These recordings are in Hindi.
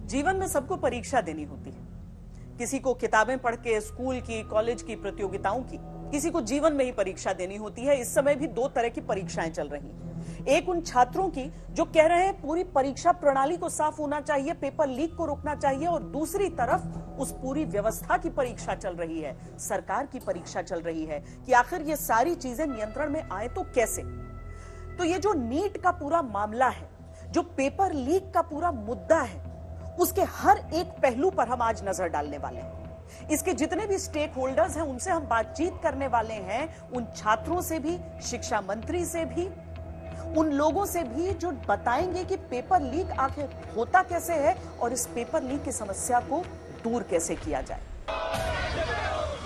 जीवन में सबको परीक्षा देनी होती है। किसी को किताबें पढ़ के स्कूल की, कॉलेज की प्रतियोगिताओं की, किसी को जीवन में ही परीक्षा देनी होती है। इस समय भी दो तरह की परीक्षाएं चल रही हैं। एक उन छात्रों की जो कह रहे हैं पूरी परीक्षा प्रणाली को साफ होना चाहिए, पेपर लीक को रोकना चाहिए, और दूसरी तरफ उस पूरी व्यवस्था की परीक्षा चल रही है, सरकार की परीक्षा चल रही है कि आखिर ये सारी चीजें नियंत्रण में आए तो कैसे। तो ये जो नीट का पूरा मामला है, जो पेपर लीक का पूरा मुद्दा है, उसके हर एक पहलू पर हम आज नजर डालने वाले हैं। इसके जितने भी स्टेक होल्डर्स हैं उनसे हम बातचीत करने वाले हैं, उन छात्रों से भी, शिक्षा मंत्री से भी, उन लोगों से भी जो बताएंगे कि पेपर लीक आखिर होता कैसे है और इस पेपर लीक की समस्या को दूर कैसे किया जाए।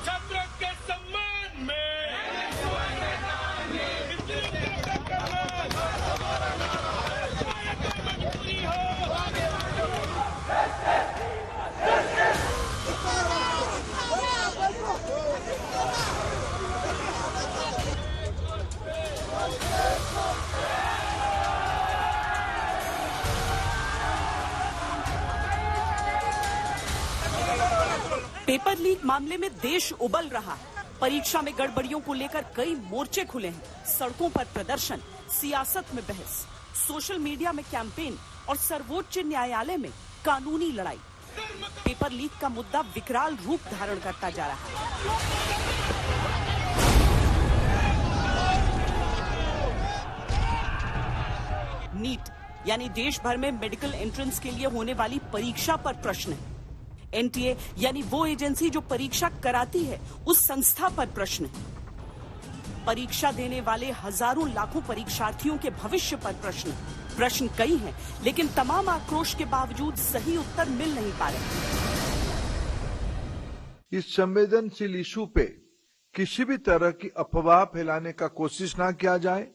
छात्रों के सम्मान में पेपर लीक मामले में देश उबल रहा है। परीक्षा में गड़बड़ियों को लेकर कई मोर्चे खुले हैं। सड़कों पर प्रदर्शन, सियासत में बहस, सोशल मीडिया में कैंपेन और सर्वोच्च न्यायालय में कानूनी लड़ाई। पेपर लीक का मुद्दा विकराल रूप धारण करता जा रहा है। नीट यानी देश भर में मेडिकल एंट्रेंस के लिए होने वाली परीक्षा पर प्रश्न है। एनटीए यानी वो एजेंसी जो परीक्षा कराती है, उस संस्था पर प्रश्न है। परीक्षा देने वाले हजारों लाखों परीक्षार्थियों के भविष्य पर प्रश्न है। प्रश्न कई हैं, लेकिन तमाम आक्रोश के बावजूद सही उत्तर मिल नहीं पा रहे। इस संवेदनशील इशू पे किसी भी तरह की अफवाह फैलाने का कोशिश ना किया जाए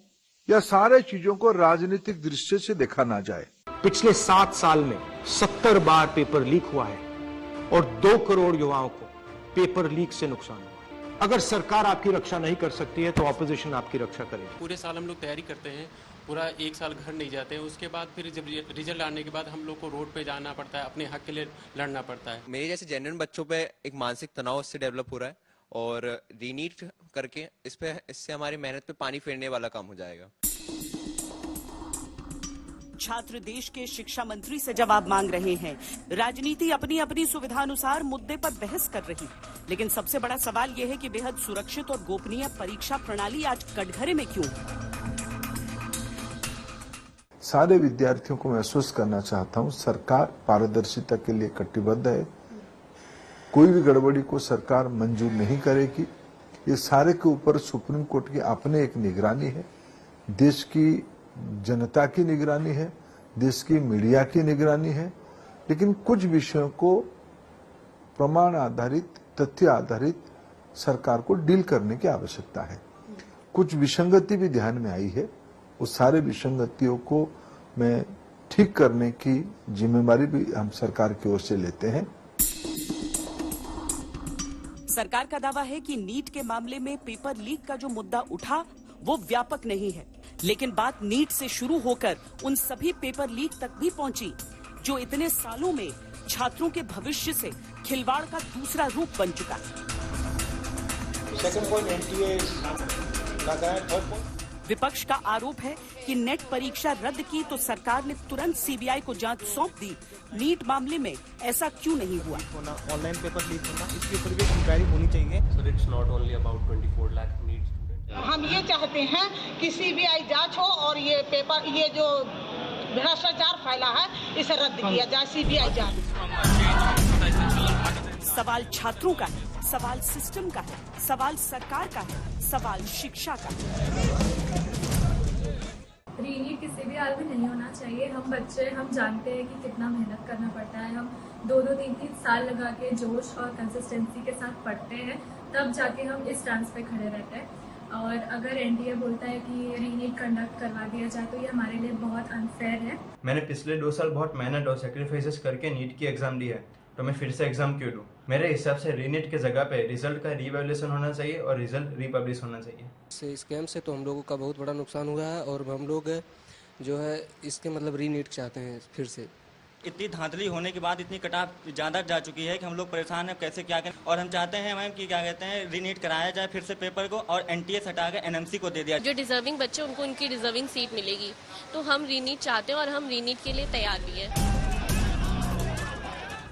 या सारे चीजों को राजनीतिक दृष्टि से देखा ना जाए। पिछले 7 साल में 70 बार पेपर लीक हुआ है और 2 करोड़ युवाओं को पेपर लीक से नुकसान हुआ। अगर सरकार आपकी रक्षा नहीं कर सकती है तो ऑपोजिशन आपकी रक्षा करेगी। पूरे साल हम लोग तैयारी करते हैं, पूरा 1 साल घर नहीं जाते हैं। उसके बाद फिर जब रिजल्ट आने के बाद हम लोग को रोड पे जाना पड़ता है, अपने हक के लिए लड़ना पड़ता है। मेरे जैसे जेन्युइन बच्चों पे एक मानसिक तनाव इससे डेवलप हो रहा है और रीनीट करके इससे हमारी मेहनत पे पानी फेरने वाला काम हो जाएगा। छात्र देश के शिक्षा मंत्री से जवाब मांग रहे हैं। राजनीति अपनी अपनी सुविधानुसार मुद्दे पर बहस कर रही, लेकिन सबसे बड़ा सवाल यह है कि बेहद सुरक्षित और गोपनीय परीक्षा प्रणाली आज कटघरे में क्यों? सारे विद्यार्थियों को महसूस करना चाहता हूं, सरकार पारदर्शिता के लिए कटिबद्ध है। कोई भी गड़बड़ी को सरकार मंजूर नहीं करेगी। ये सारे के ऊपर सुप्रीम कोर्ट की अपने एक निगरानी है, देश की जनता की निगरानी है, देश की मीडिया की निगरानी है। लेकिन कुछ विषयों को प्रमाण आधारित, तथ्य आधारित सरकार को डील करने की आवश्यकता है। कुछ विसंगति भी ध्यान में आई है, उस सारे विसंगतियों को मैं ठीक करने की जिम्मेदारी भी हम सरकार की ओर से लेते हैं। सरकार का दावा है कि नीट के मामले में पेपर लीक का जो मुद्दा उठा वो व्यापक नहीं है, लेकिन बात नीट से शुरू होकर उन सभी पेपर लीक तक भी पहुंची जो इतने सालों में छात्रों के भविष्य से खिलवाड़ का दूसरा रूप बन चुका है। विपक्ष का आरोप है कि नेट परीक्षा रद्द की तो सरकार ने तुरंत सीबीआई को जांच सौंप दी। नीट मामले में ऐसा क्यों नहीं हुआ? ऑनलाइन पेपर लीक होना, इसके ऊपर भी इंक्वायरी होनी चाहिए। Sir, it's not only about 24 lakh NEET student. हम ये चाहते हैं कि सीबीआई जांच हो और ये पेपर, ये जो भ्रष्टाचार फैला है, इसे रद्द किया जाए। सीबीआई जांच। सवाल छात्रों का है, सवाल सिस्टम का है, सवाल सरकार का है, सवाल शिक्षा का है। रीनीट किसी भी हाल में नहीं होना चाहिए। हम बच्चे, हम जानते हैं कि कितना मेहनत करना पड़ता है। हम 2-2, 3-3 साल लगा के जोश और कंसिस्टेंसी के साथ पढ़ते हैं, तब जाके हम इस चांस पे खड़े रहते हैं। और अगर एनटीए बोलता है कि रीनीट कंडक्ट करवा दिया जाए तो ये हमारे लिए बहुत अनफेयर है। मैंने पिछले 2 साल बहुत मेहनत और सेक्रीफाइसेस करके नीट की एग्जाम दी है, तो मैं फिर से एग्जाम क्यों दूं? मेरे हिसाब से रीनीट के जगह पे रिजल्ट का रीवैल्यूएशन होना चाहिए और रिजल्ट रीपब्लिश होना चाहिए। स्कैम से तो हम लोगों का बहुत बड़ा नुकसान हुआ है और हम लोग जो है इसके मतलब रीनीट चाहते हैं फिर से, इतनी धांधली होने के बाद इतनी कटाव ज़्यादा जा चुकी है कि हम लोग परेशान हैं कैसे क्या करें। और हम चाहते हैं मैम कि क्या कहते हैं रीनीट कराया जाए फिर से पेपर को और NTS हटा के NMC को दे दिया। जो डिजर्विंग बच्चे उनको उनकी डिजर्विंग सीट मिलेगी, तो हम रीनीट चाहते हैं और हम रीनीट के लिए तैयार भी हैं।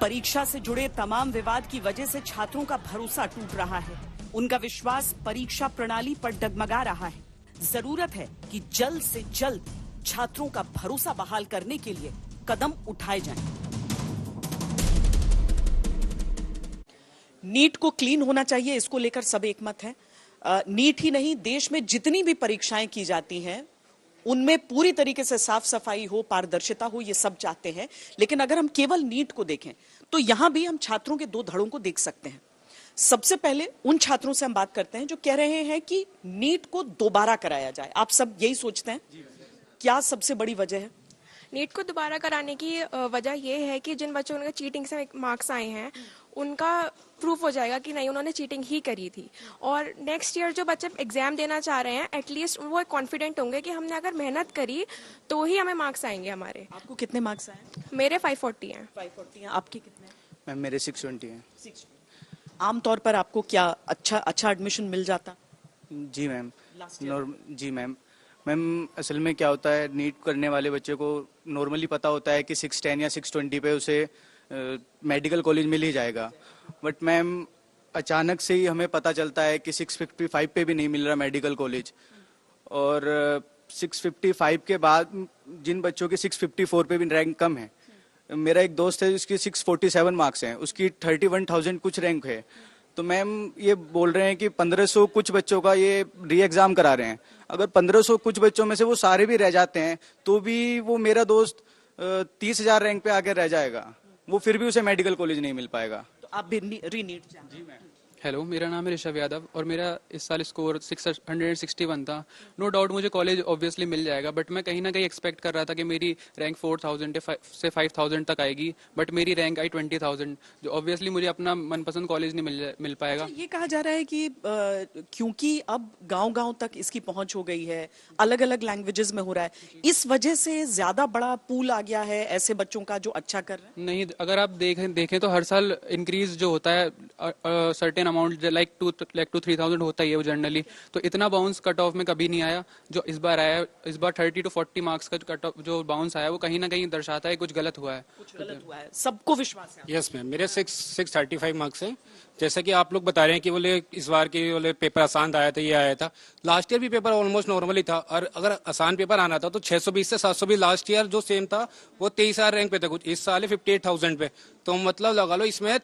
परीक्षा से जुड़े तमाम विवाद की वजह से छात्रों का भरोसा टूट रहा है। उनका विश्वास परीक्षा प्रणाली पर डगमगा रहा है। जरूरत है कि जल्द से जल्द छात्रों का भरोसा बहाल करने के लिए कदम उठाए जाएं। नीट को क्लीन होना चाहिए, इसको लेकर सब एकमत है। नीट ही नहीं, देश में जितनी भी परीक्षाएं की जाती हैं उनमें पूरी तरीके से साफ सफाई हो, पारदर्शिता हो, ये सब चाहते हैं। लेकिन अगर हम केवल नीट को देखें तो यहां भी हम छात्रों के दो धड़ों को देख सकते हैं। सबसे पहले उन छात्रों से हम बात करते हैं जो कह रहे हैं कि नीट को दोबारा कराया जाए। आप सब यही सोचते हैं? क्या सबसे बड़ी वजह है? नीट को दोबारा कराने की वजह यह है कि जिन बच्चों के चीटिंग से मार्क्स आए हैं उनका प्रूफ हो जाएगा कि नहीं उन्होंने चीटिंग ही करी थी। और नेक्स्ट ईयर जो बच्चे एग्जाम देना चाह रहे हैं एटलीस्ट वो कॉन्फिडेंट होंगे कि हमने अगर मेहनत करी तो ही हमें मार्क्स आएंगे हमारे। आपको कितने मार्क्स आए? मेरे 540 हैं। 540 हैं। आपके कितने? मैम मेरे 620 हैं। आमतौर पर आपको क्या अच्छा एडमिशन मिल जाता? जी मैम। जी मैम। मैम असल में क्या होता है, नीट करने वाले बच्चे को नॉर्मली पता होता है कि 610 या 620 पे उसे मेडिकल कॉलेज मिल ही जाएगा। बट मैम अचानक से ही हमें पता चलता है कि 655 पे भी नहीं मिल रहा मेडिकल कॉलेज। और 655 के बाद जिन बच्चों के 654 पे भी रैंक कम है, मेरा एक दोस्त है जिसकी 647 मार्क्स हैं, उसकी 31,000 कुछ रैंक है। तो मैम ये बोल रहे हैं कि 1500 कुछ बच्चों का ये री एग्जाम करा रहे हैं। अगर 1500 कुछ बच्चों में से वो सारे भी रह जाते हैं तो भी वो मेरा दोस्त 30,000 रैंक पे आगे रह जाएगा, वो फिर भी उसे मेडिकल कॉलेज नहीं मिल पाएगा। तो आप भी रीनीट? जी मैम। हेलो, मेरा नाम है ऋषभ यादव और मेरा इस साल स्कोर 661 था। नो डाउट मुझे कॉलेज ऑब्वियसली मिल जाएगा, बट मैं कहीं ना कहीं एक्सपेक्ट कर रहा था कि मेरी रैंक 4,000 से 5,000 तक आएगी, बट मेरी रैंक आई 20,000, जो ऑब्वियसली मुझे अपना मनपसंद कॉलेज नहीं मिल पाएगा। ये कहा जा रहा है कि क्योंकि अब गांव-गांव तक इसकी पहुंच हो गई है, अलग अलग लैंग्वेजेस में हो रहा है, इस वजह से ज्यादा बड़ा पूल आ गया है ऐसे बच्चों का जो अच्छा कर रहे हैं। नहीं, अगर आप देखें तो हर साल इंक्रीज जो होता है सर्टेन अमाउंट लाइक 2 to 3,000 होता ही है वो जनरली, तो इतना बाउंस कट ऑफ में कभी नहीं आया जो इस बार आया। इस बार 30 to 40 मार्क्स का कट ऑफ जो बाउंस आया वो कहीं ना कहीं दर्शाता है कुछ गलत हुआ है। कुछ गलत हुआ है, सबको विश्वास है। यस मैम, मेरे 635 मार्क्स हैं। जैसा कि आप लोग बता रहे हैं कि बोले इस बार के बोले पेपर आसान आया था, ये आया था। लास्ट ईयर भी पेपर ऑलमोस्ट नॉर्मल ही था, और अगर आसान पेपर आना था तो 620 से 720 लास्ट ईयर जो सेम था वो 23,000 रैंक पे था कुछ, इस साल 58,000 पे। तो मतलब लगा लो इसमें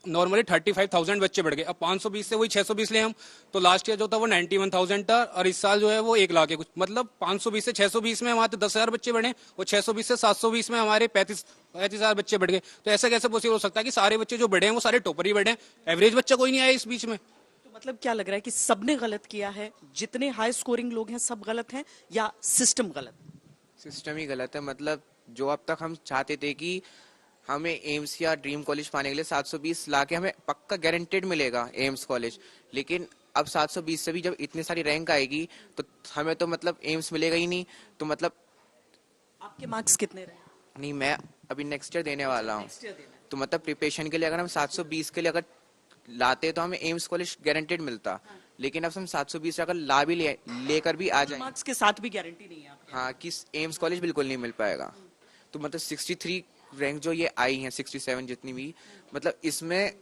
नॉर्मली 35,000 बच्चे बढ़ गए। अब 520 से वही 620 ले हम, तो लास्ट ईयर जो था वो 91,000 था और इस साल जो है वो 1 लाख है कुछ। मतलब 520 से 620 में हमारे 10,000 बच्चे बढ़े और 620 से 720 में हमारे 35,000 बच्चे बढ़ गए। तो ऐसा कैसे पॉसिबल हो सकता है कि सारे बच्चे जो बढ़े हैं वो सारे टॉपर ही बढ़े, एवरेज बच्चा कोई नहीं आया इस बीच में? तो मतलब क्या लग रहा है कि सबने गलत किया है? जितने हाई स्कोरिंग लोग हैं सब गलत हैं या सिस्टम गलत? सिस्टम ही गलत है। मतलब जो अब तक हम चाहते थे कि हमें एम्स या ड्रीम कॉलेज पाने के लिए 720 लाके हमें पक्का गारंटेड मिलेगा एम्स कॉलेज, लेकिन अब 720 से भी जब इतनी सारी रैंक आएगी तो हमें तो मतलब एम्स मिलेगा ही नहीं। तो मतलब आपके मार्क्स कितने रहे? नहीं, मैं अभी नेक्स्ट ईयर देने वाला हूँ, तो मतलब प्रिपरेशन के लिए अगर हम 720 के लिए अगर लाते तो हमें एम्स कॉलेज गारंटेड मिलता, लेकिन अब हम 720 अगर ला भी लेकर भी आ जाए मार्क्स के साथ भी गारंटी नहीं है हाँ कि एम्स कॉलेज बिल्कुल नहीं मिल पाएगा। तो मतलब 63 रैंक जो ये आई है, 67 जितनी भी, मतलब इसमें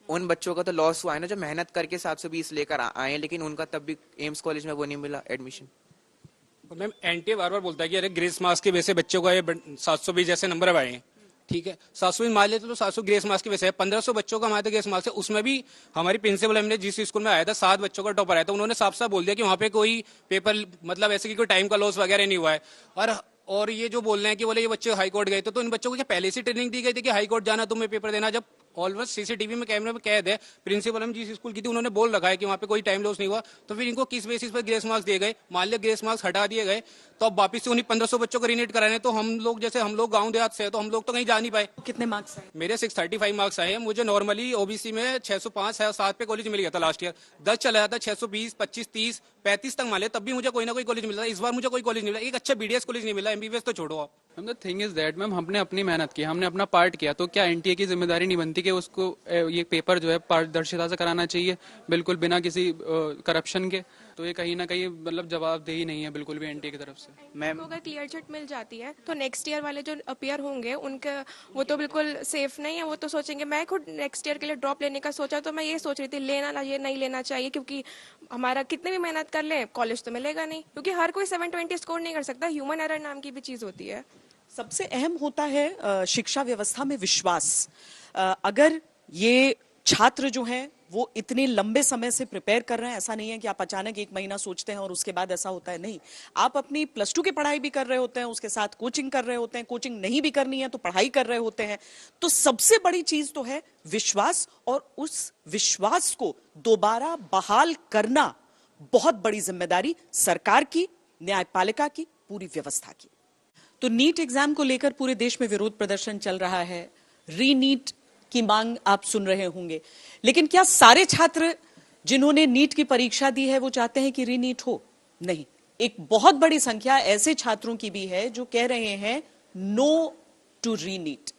उन बच्चों का तो लॉस हुआ है ना जो मेहनत करके 720 लेकर आए हैं, लेकिन उनका तब भी एम्स कॉलेज में वो नहीं मिला एडमिशन। मैम एनटीए बार बार बोलता है कि अरे ग्रेस मार्क्स की वजह से बच्चों का ये 720 जैसे नंबर आए हैं, ठीक है 720 मान लेते तो 700 ग्रेस मार्क्स की वजह से 1500 बच्चों का हमारे तो ग्रेस मार्क्स है। उसमें भी हमारी प्रिंसिपल हमने जिस स्कूल में आया था 7 बच्चों का टॉपर आया था, उन्होंने साफ साफ बोल दिया कि वहाँ पे कोई पेपर मतलब ऐसे कि कोई टाइम का लॉस वगैरह नहीं हुआ है। और ये जो बोल रहे हैं कि बोले ये बच्चे हाई कोर्ट गए तो इन बच्चों को क्या पहले से ट्रेनिंग दी गई थी कि हाई कोर्ट जाना तुम्हें पेपर देना? जब ऑलमोस्ट सीसीटीवी में कैमरे में कैद है, प्रिंसिपल हम जिस स्कूल की थी उन्होंने बोल रखा है कि वहाँ पे कोई टाइम लॉस नहीं हुआ, तो फिर इनको किस बेसिस पर ग्रेस मार्क्स दिए गए? मान लिया ग्रेस मार्क्स हटा दिए गए तो अब वापिस से उन्हीं 1500 बच्चों को रीनीट कराने, तो हम लोग जैसे हम लोग गाँव देहात से है तो हम लोग तो कहीं जा नहीं पाए। कितने मार्क्स आए? मेरे 635 मार्क्स आए हैं। मुझे नॉर्मली ओबीसी में 605 या 7 पे कॉलेज मिल गया था लास्ट ईयर, 10 चला जाता 620, 25, 30, 35 तक मान ले, तब भी मुझे कोई ना कोई कॉलेज मिला था। इस बार मुझे कोई कॉलेज नहीं मिला, एक अच्छा बीडीएस कॉलेज नहीं मिला, एमबीबीएस तो छोड़ो आप। Ma'am the thing is that ma'am हमने अपनी मेहनत की, हमने अपना पार्ट किया, तो क्या एनटीए की जिम्मेदारी नहीं बनती कि उसको ये पेपर जो है पारदर्शिता से कराना चाहिए, बिल्कुल बिना किसी करप्शन के? तो ये कहीं ना कहीं मतलब जवाबदेही नहीं है बिल्कुल भी एनटीए की तरफ से। मैम अगर क्लियर चिट मिल जाती है तो नेक्स्ट ईयर वाले जो अपीयर होंगे उनका वो तो बिल्कुल सेफ नहीं है। वो तो सोचेंगे, मैं खुद नेक्स्ट ईयर के लिए ड्रॉप लेने का सोचा तो मैं ये सोच रही थी लेना ये नहीं लेना चाहिए, क्योंकि हमारा कितने भी मेहनत कर ले कॉलेज तो मिलेगा नहीं, क्योंकि हर कोई 720 स्कोर नहीं कर सकता। ह्यूमन एरर नाम की भी चीज होती है। सबसे अहम होता है शिक्षा व्यवस्था में विश्वास। अगर ये छात्र जो हैं वो इतने लंबे समय से प्रिपेयर कर रहे हैं, ऐसा नहीं है कि आप अचानक एक महीना सोचते हैं और उसके बाद ऐसा होता है, नहीं, आप अपनी +2 की पढ़ाई भी कर रहे होते हैं, उसके साथ कोचिंग कर रहे होते हैं, कोचिंग नहीं भी करनी है तो पढ़ाई कर रहे होते हैं। तो सबसे बड़ी चीज तो है विश्वास, और उस विश्वास को दोबारा बहाल करना बहुत बड़ी जिम्मेदारी सरकार की, न्यायपालिका की, पूरी व्यवस्था की। तो नीट एग्जाम को लेकर पूरे देश में विरोध प्रदर्शन चल रहा है, रीनीट की मांग आप सुन रहे होंगे, लेकिन क्या सारे छात्र जिन्होंने नीट की परीक्षा दी है वो चाहते हैं कि रीनीट हो? नहीं, एक बहुत बड़ी संख्या ऐसे छात्रों की भी है जो कह रहे हैं नो टू रीनीट।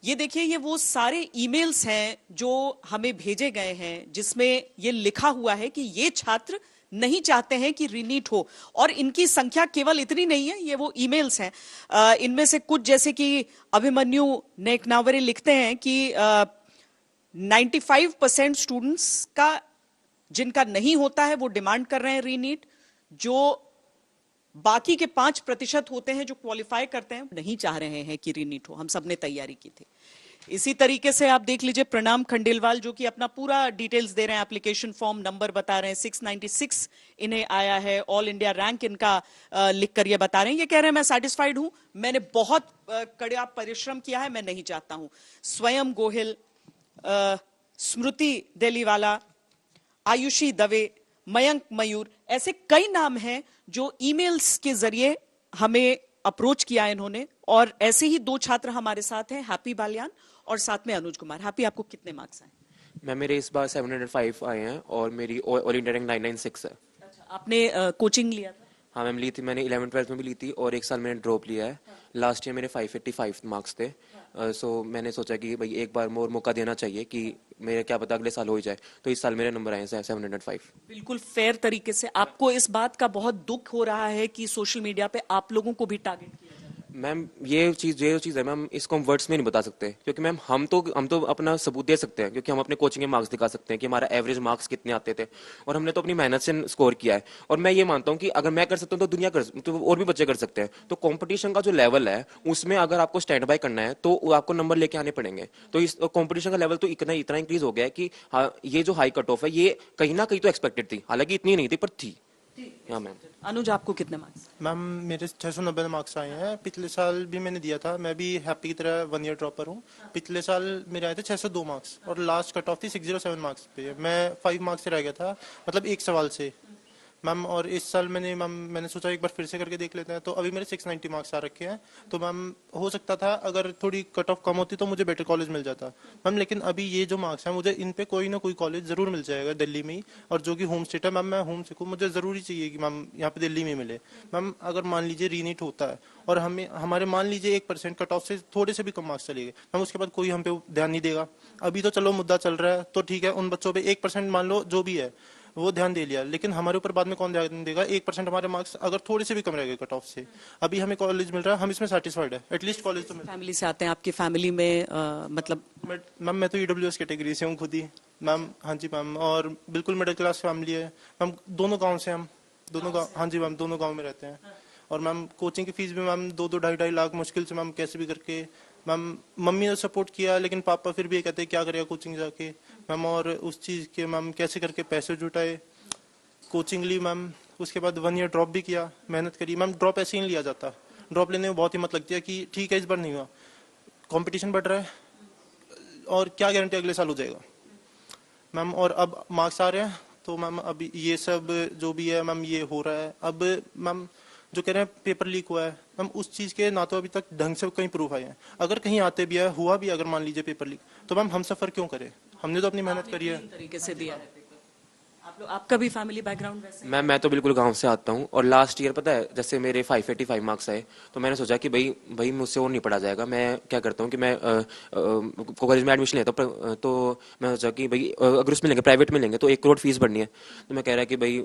ये देखिए, ये वो सारे ईमेल्स हैं जो हमें भेजे गए हैं जिसमें ये लिखा हुआ है कि ये छात्र नहीं चाहते हैं कि रीनीट हो, और इनकी संख्या केवल इतनी नहीं है, ये वो ईमेल्स हैं। इनमें से कुछ, जैसे कि अभिमन्यु नेकनावरे लिखते हैं कि 95% स्टूडेंट्स का जिनका नहीं होता है वो डिमांड कर रहे हैं रीनीट, जो बाकी के 5% होते हैं जो क्वालिफाई करते हैं नहीं चाह रहे हैं कि रीनीट हो। हम सब ने तैयारी की थी। इसी तरीके से आप देख लीजिए प्रणाम खंडेलवाल, जो कि अपना पूरा डिटेल्स दे रहे हैं, एप्लीकेशन फॉर्म नंबर बता रहे हैं, 696 इन्हें आया है, ऑल इंडिया रैंक इनका लिखकर ये बता रहे हैं। ये कह रहे हैं मैं सैटिस्फाइड हूं, मैंने बहुत कड़ा परिश्रम किया है, मैं नहीं चाहता हूं। स्वयं गोहिल, स्मृति देलीवाला, आयुषी दवे, मयंक मयूर, ऐसे कई नाम हैं जो ईमेल्स के जरिए हमें अप्रोच किया इन्होंने। और ऐसे ही 2 छात्र हमारे साथ हैं, हैप्पी बालियान और साथ में अनुज कुमार। हैप्पी, आपको कितने मार्क्स आए? मैम मेरे इस बार 705 आए हैं और मेरी ऑल इंडिया रैंक 996 है। अच्छा, आपने कोचिंग लिया था? हाँ मैम, ली थी मैंने, 11th-12th में भी ली थी और 1 साल मैंने ड्रॉप लिया है। लास्ट ईयर मेरे 585 मार्क्स थे। सो मैंने सोचा कि भाई एक बार मोर मौका देना चाहिए कि मेरे क्या पता अगले साल हो ही जाए, तो इस साल मेरे नंबर आए 705। बिल्कुल फेयर तरीके से। आपको इस बात का बहुत दुख हो रहा है कि सोशल मीडिया पे आप लोगों को भी टारगेट किया? मैम ये चीज़ है मैम, इसको हम वर्ड्स में नहीं बता सकते, क्योंकि मैम हम तो अपना सबूत दे सकते हैं, क्योंकि हम अपने कोचिंग के मार्क्स दिखा सकते हैं कि हमारा एवरेज मार्क्स कितने आते थे, और हमने तो अपनी मेहनत से स्कोर किया है। और मैं ये मानता हूँ कि अगर मैं कर सकता हूँ तो दुनिया तो और भी बच्चे कर सकते हैं। तो कॉम्पिटिशन का जो लेवल है उसमें अगर आपको स्टैंड बाय करना है तो आपको नंबर लेके आने पड़ेंगे। तो इस कॉम्पिटिशन का लेवल तो इतना इंक्रीज हो गया है कि ये जो हाई कट ऑफ है ये कहीं ना कहीं तो एक्सपेक्टेड थी, हालांकि इतनी नहीं थी पर थी। हाँ मैम। अनुज, आपको कितने मार्क्स? मैम मेरे 690 मार्क्स आए हैं। पिछले साल भी मैंने दिया था, मैं भी हैप्पी की तरह 1 ईयर ड्रॉपर हूँ। पिछले साल मेरे आए थे 602 मार्क्स और लास्ट कट ऑफ थी 607 मार्क्स पे। मैं 5 मार्क्स से रह गया था, मतलब एक सवाल से मैम। और इस साल मैंने सोचा एक बार फिर से करके देख लेते हैं, तो अभी मेरे 690 मार्क्स आ रखे हैं। तो मैम हो सकता था अगर थोड़ी कट ऑफ कम होती तो मुझे बेटर कॉलेज मिल जाता मैम, लेकिन अभी ये जो मार्क्स हैं मुझे इन पे कोई ना कोई कॉलेज जरूर मिल जाएगा दिल्ली में ही, और जो कि होम स्टेट है मैम, मैं होम से मुझे जरूरी चाहिए कि मैम यहाँ पे दिल्ली में मिले। मैम अगर मान लीजिए रीनीट होता है और हमारे मान लीजिए 1% कट ऑफ से थोड़े से भी कम मार्क्स चले गए मैम, उसके बाद कोई हम पे ध्यान नहीं देगा। अभी तो चलो मुद्दा चल रहा है तो ठीक है, उन बच्चों पे 1% मान लो जो भी है वो ध्यान दे लिया, लेकिन हमारे ऊपर बाद में कौन ध्यान देगा? 1% हमारे मार्क्स अगर थोड़े से भी कम रह गए कट ऑफ से, अभी हमें कॉलेज मिल रहा है, हम इसमें सेटिस्फाइड है, एटलीस्ट कॉलेज तो मिल। फैमिली से आते हैं, आपकी फैमिली में मतलब? मैम मैं तो EWS कैटेगरी से हूँ खुद ही मैम। हाँ जी मैम, और बिल्कुल मिडिल क्लास फैमिली है मैम, दोनों गाँव से हम दोनों गाँव। हाँ जी मैम, दोनों गाँव में रहते हैं। और मैम कोचिंग की फीस भी मैम 2-2 ढाई लाख मुश्किल से मैम कैसे भी करके। मैम मम्मी ने सपोर्ट किया, लेकिन पापा फिर भी ये कहते हैं क्या करेगा कोचिंग जाके मैम, और उस चीज़ के मैम कैसे करके पैसे जुटाए, कोचिंग ली मैम। उसके बाद 1 ईयर ड्रॉप भी किया, मेहनत करी मैम। ड्रॉप ऐसे ही नहीं लिया जाता, ड्रॉप लेने में बहुत हिम्मत लगती है कि ठीक है इस बार नहीं हुआ, कंपटीशन बढ़ रहा है और क्या गारंटी अगले साल हो जाएगा मैम। और अब मार्क्स आ रहे हैं तो मैम अभी ये सब जो भी है मैम ये हो रहा है। अब मैम जो कह रहे हैं पेपर लीक हुआ है मैम, उस चीज़ के ना तो अभी तक ढंग से कहीं प्रूफ आए हैं। अगर कहीं आते भी है, हुआ भी अगर मान लीजिए पेपर लीक, तो मैम हम सफ़र क्यों करें? हमने तो अपनी मेहनत करी है। तरीके से दिया है आपका भी फैमिली बैकग्राउंड वैसे? मैं तो बिल्कुल गांव से आता हूं और लास्ट ईयर पता है जैसे मेरे 585 मार्क्स आए तो मैंने सोचा कि भाई मुझसे और नहीं पढ़ा जाएगा। मैं क्या करता हूं कि मैं कॉलेज में एडमिशन लेता हूं तो मैं सोचा कि भाई अगर उसमें लेंगे प्राइवेट में लेंगे तो 1 करोड़ फीस भरनी है। तो मैं कह रहा कि भाई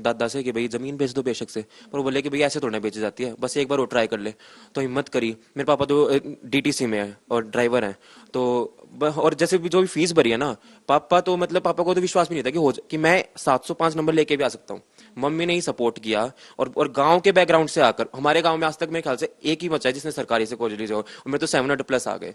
दादा से कि भाई जमीन बेच दो बेशक से, पर वो बोले कि भाई ऐसे थोड़ा बेची जाती है, बस एक बार वो ट्राई कर ले। तो हिम्मत करी। मेरे पापा तो DTC में है और ड्राइवर हैं तो और जैसे भी जो भी फीस भरी है ना पापा को तो विश्वास भी नहीं था कि मैं 705 नंबर लेके भी आ सकता हूँ। मम्मी ने ही सपोर्ट किया और गांव के बैकग्राउंड से आकर हमारे गांव में आज तक मेरे ख्याल से एक ही बच्चा है जिसने सरकारी से कॉलेज और मेरे तो 700+ आ गए।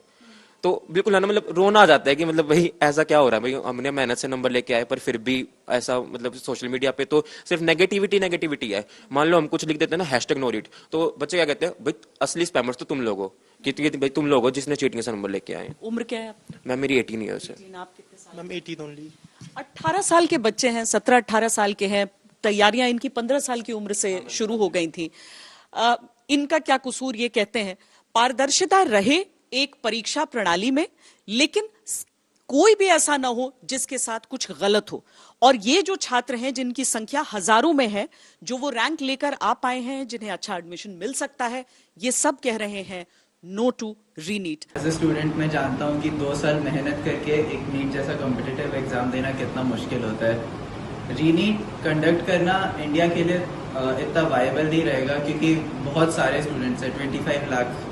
तो बिल्कुल है ना, रोना आ जाता है कि भाई ऐसा क्या हो रहा है। भाई हमने मेहनत से नंबर लेके आए पर फिर भी ऐसा सोशल मीडिया पे तो सिर्फ नेगेटिविटी है। मान लो हम कुछ लिख देते हैं ना #NoRead तो बच्चे क्या कहते हैं, भाई असली स्पैमर्स तो तुम लोग हो कि भाई तुम लोग हो जिसने चीटिंग से नंबर लेके आए। उम्र क्या है? मैम मेरी 18 ईयर्स है। आप कितने साल? Ma'am 18 only. 18 साल के बच्चे हैं, 17-18 साल के हैं। तैयारियां इनकी 15 साल की उम्र से शुरू हो गई थी। इनका क्या कसूर? ये कहते हैं पारदर्शिता रहे एक परीक्षा प्रणाली में, लेकिन कोई भी ऐसा ना हो जिसके साथ कुछ गलत हो। और ये जो छात्र हैं जिनकी संख्या हजारों में है, जो वो रैंक लेकर आ पाए हैं, जिन्हें अच्छा एडमिशन मिल सकता है, ये सब कह रहे हैं no to re NEET. As a student मैं जानता हूँ कि 2 साल मेहनत करके एक नीट जैसा कॉम्पिटिटिव एग्जाम देना कितना मुश्किल होता है। रीनीट कंडक्ट करना इंडिया के लिए इतना वायबल नहीं रहेगा क्योंकि बहुत सारे स्टूडेंट्स हैं, 25 लाख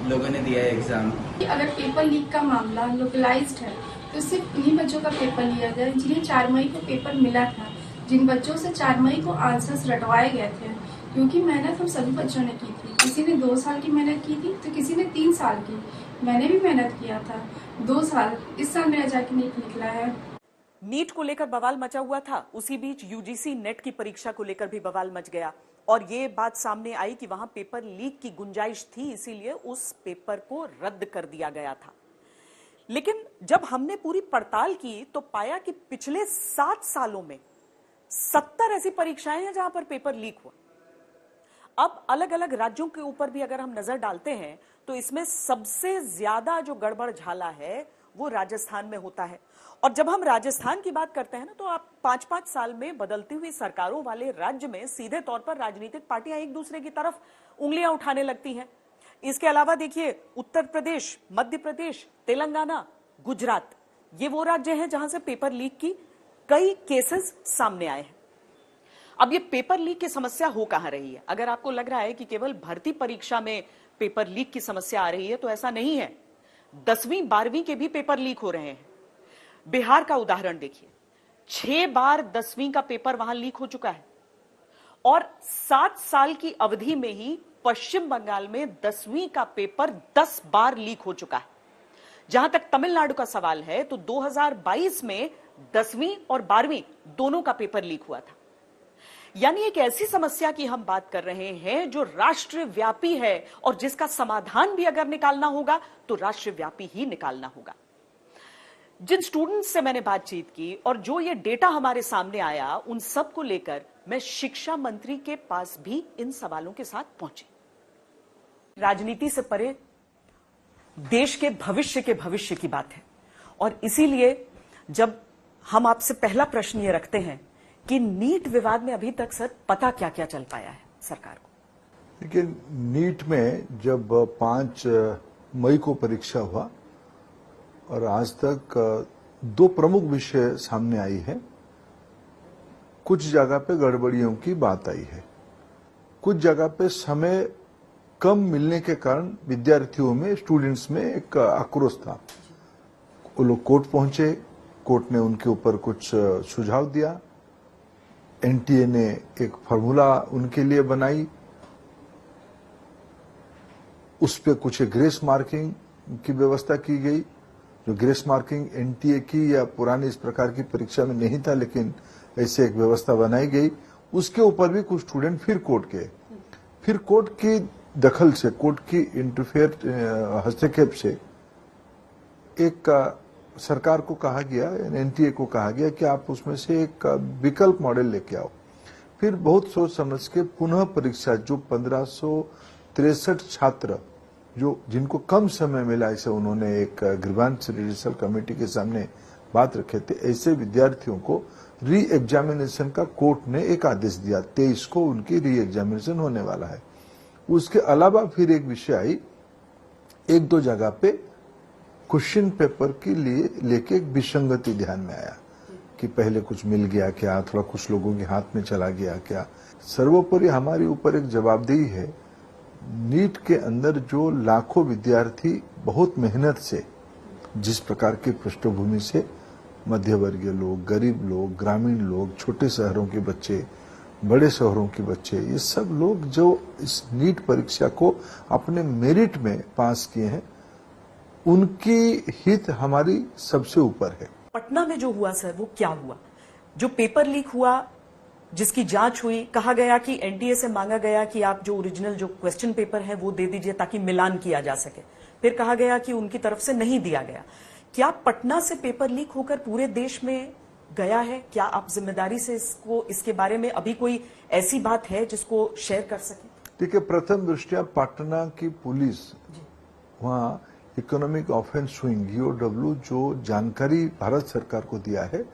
लोगों ने दिया है एग्जाम। अगर पेपर लीक का मामला लोकलाइज्ड है तो सिर्फ उन्हीं बच्चों का पेपर लिया गया जिन्हें 4 मई को पेपर मिला था, जिन बच्चों से 4 मई को आंसर्स रटवाए गए थे। क्योंकि मेहनत हम सभी बच्चों ने की थी, किसी ने 2 साल की मेहनत की थी तो किसी ने 3 साल की। मैंने भी मेहनत किया था 2 साल, इस साल मेरा जाके नीट निकला है। नीट को लेकर बवाल मचा हुआ था, उसी बीच UGC नेट की परीक्षा को लेकर भी बवाल मच गया और ये बात सामने आई कि वहां पेपर लीक की गुंजाइश थी, इसीलिए उस पेपर को रद्द कर दिया गया था। लेकिन जब हमने पूरी पड़ताल की तो पाया कि पिछले 7 सालों में 70 ऐसी परीक्षाएं हैं जहां पर पेपर लीक हुआ। अब अलग अलग राज्यों के ऊपर भी अगर हम नजर डालते हैं तो इसमें सबसे ज्यादा जो गड़बड़ झाला है वो राजस्थान में होता है। और जब हम राजस्थान की बात करते हैं ना तो आप 5-5 साल में बदलती हुई सरकारों वाले राज्य में सीधे तौर पर राजनीतिक पार्टियां एक दूसरे की तरफ उंगलियां उठाने लगती हैं। इसके अलावा देखिए उत्तर प्रदेश, मध्य प्रदेश, तेलंगाना, गुजरात, ये वो राज्य हैं जहां से पेपर लीक की कई केसेस सामने आए हैं। अब ये पेपर लीक की समस्या हो कहां रही है? अगर आपको लग रहा है कि केवल भर्ती परीक्षा में पेपर लीक की समस्या आ रही है तो ऐसा नहीं है। 10वीं 12वीं के भी पेपर लीक हो रहे हैं। बिहार का उदाहरण देखिए, 6 बार 10वीं का पेपर वहां लीक हो चुका है और 7 साल की अवधि में ही पश्चिम बंगाल में 10वीं का पेपर 10 बार लीक हो चुका है। जहां तक तमिलनाडु का सवाल है तो 2022 में 10वीं और 12वीं दोनों का पेपर लीक हुआ था। यानी एक ऐसी समस्या की हम बात कर रहे हैं जो राष्ट्रव्यापी है और जिसका समाधान भी अगर निकालना होगा तो राष्ट्रव्यापी ही निकालना होगा। जिन स्टूडेंट्स से मैंने बातचीत की और जो ये डेटा हमारे सामने आया, उन सब को लेकर मैं शिक्षा मंत्री के पास भी इन सवालों के साथ पहुंची। राजनीति से परे देश के भविष्य की बात है और इसीलिए जब हम आपसे पहला प्रश्न ये रखते हैं कि नीट विवाद में अभी तक सर पता क्या क्या चल पाया है सरकार को? देखिए, नीट में जब 5 मई को परीक्षा हुआ और आज तक 2 प्रमुख विषय सामने आई है। कुछ जगह पे गड़बड़ियों की बात आई है, कुछ जगह पे समय कम मिलने के कारण विद्यार्थियों में, स्टूडेंट्स में एक आक्रोश था। वो लोग कोर्ट पहुंचे, कोर्ट ने उनके ऊपर कुछ सुझाव दिया। NTA ने एक फॉर्मूला उनके लिए बनाई, उस पर कुछ ग्रेस मार्किंग की व्यवस्था की गई। जो ग्रेस मार्किंग NTA की या पुरानी इस प्रकार की परीक्षा में नहीं था, लेकिन ऐसे एक व्यवस्था बनाई गई। उसके ऊपर भी कुछ स्टूडेंट फिर कोर्ट गए। फिर कोर्ट की दखल से, कोर्ट की हस्तक्षेप से एक सरकार को कहा गया, NTA को कहा गया कि आप उसमें से एक विकल्प मॉडल लेके आओ। फिर बहुत सोच समझ के पुनः परीक्षा, जो 1563 छात्र जिनको कम समय मिला, इसे उन्होंने एक ग्रीवांस रिड्यूसल कमेटी के सामने बात रखे थे, ऐसे विद्यार्थियों को री एग्जामिनेशन का कोर्ट ने एक आदेश दिया। 23 को उनकी री एग्जामिनेशन होने वाला है। उसके अलावा फिर एक विषय आई, एक दो जगह पे क्वेश्चन पेपर के लिए लेके एक विसंगति ध्यान में आया कि पहले कुछ मिल गया क्या, थोड़ा कुछ लोगों के हाथ में चला गया क्या। सर्वोपरि हमारे ऊपर एक जवाबदेही है। नीट के अंदर जो लाखों विद्यार्थी बहुत मेहनत से, जिस प्रकार की पृष्ठभूमि से, मध्यवर्गीय लोग, गरीब लोग, ग्रामीण लोग, छोटे शहरों के बच्चे, बड़े शहरों के बच्चे, ये सब लोग जो इस नीट परीक्षा को अपने मेरिट में पास किए हैं, उनकी हित हमारी सबसे ऊपर है। पटना में जो हुआ सर, वो क्या हुआ? जो पेपर लीक हुआ, जिसकी जांच हुई, कहा गया कि एनटीए से मांगा गया कि आप जो ओरिजिनल जो क्वेश्चन पेपर है वो दे दीजिए ताकि मिलान किया जा सके। फिर कहा गया कि उनकी तरफ से नहीं दिया गया। क्या पटना से पेपर लीक होकर पूरे देश में गया है? क्या आप जिम्मेदारी से इसके बारे में अभी कोई ऐसी बात है जिसको शेयर कर सके? देखिए, प्रथम दृष्टया पटना की पुलिस वहां इकोनॉमिक ऑफेंस विंग EOW जो जानकारी भारत सरकार को दिया है,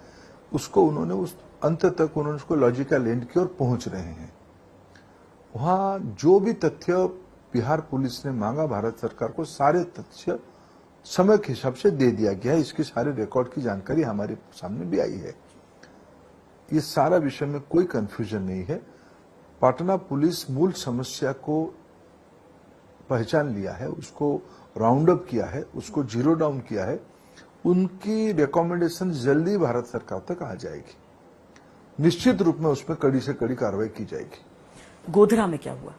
उसको उन्होंने उस अंत तक उन्होंने उसको लॉजिकल एंड की ओर पहुंच रहे हैं। वहां जो भी तथ्य बिहार पुलिस ने मांगा भारत सरकार को, सारे तथ्य समय के हिसाब से दे दिया गया है। इसके सारे रिकॉर्ड की जानकारी हमारे सामने भी आई है। ये सारा विषय में कोई कंफ्यूजन नहीं है। पटना पुलिस मूल समस्या को पहचान लिया है, उसको राउंड अप किया है, उसको जीरो डाउन किया है। उनकी रिकमेंडेशन जल्दी भारत सरकार तक आ जाएगी। निश्चित रूप में उसमें कड़ी से कड़ी कार्रवाई की जाएगी। गोधरा में क्या हुआ?